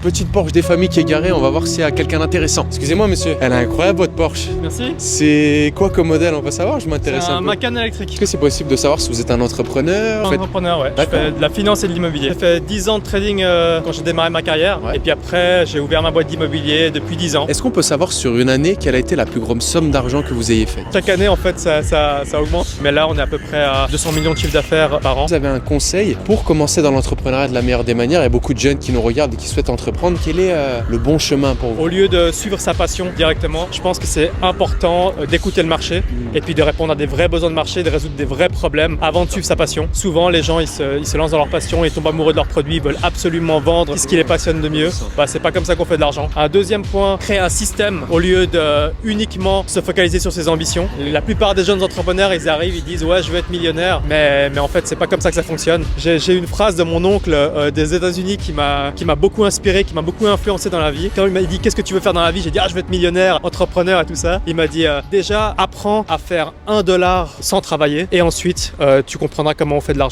petite Porsche des familles qui est garée, on va voir s'il y a quelqu'un d'intéressant. Excusez-moi monsieur, elle est incroyable votre Porsche. Merci. C'est quoi comme modèle, on peut savoir? Je m'intéresse C'est un un peu. Macan électrique. Est-ce que c'est possible de savoir si vous êtes un entrepreneur? Entrepreneur, ouais. Je D'accord. fais de la finance et de l'immobilier. J'ai fait 10 ans de trading quand j'ai démarré ma carrière. Ouais. Et puis après, j'ai ouvert ma boîte d'immobilier depuis 10 ans. Est-ce qu'on peut savoir sur une année quelle a été la plus grande somme d'argent que vous ayez faite? Chaque année, en fait, ça augmente. Mais là, on est à peu près à 200 millions de chiffre d'affaires par an. Vous avez un conseil pour commencer dans l'entrepreneuriat de la meilleure des manières? Il y a beaucoup de jeunes qui nous regardent et qui souhaitent entreprendre. Quel est le bon chemin pour vous? Au lieu de suivre sa passion directement, je pense que c'est important d'écouter le marché et puis de répondre à des vrais besoins de marché, de résoudre des vrais problèmes avant de suivre sa passion. Souvent, les gens, ils se lancent dans leur passion, ils tombent amoureux de leurs produits, ils veulent absolument vendre ce qui les passionne de mieux. C'est pas comme ça qu'on fait de l'argent. Un deuxième point, créer un système au lieu de uniquement se focaliser sur ses ambitions. La plupart des jeunes entrepreneurs, ils arrivent, ils disent ouais, je veux être millionnaire, mais en fait, c'est pas comme ça que ça fonctionne. J'ai une phrase de mon oncle des États-Unis qui m'a beaucoup inspiré, qui m'a beaucoup influencé dans la vie. Quand il m'a dit qu'est-ce que tu veux faire dans la vie, j'ai dit je veux être millionnaire, entrepreneur et tout ça. Il m'a dit déjà apprends à faire $1 sans travailler et ensuite tu comprendras comment on fait de l'argent.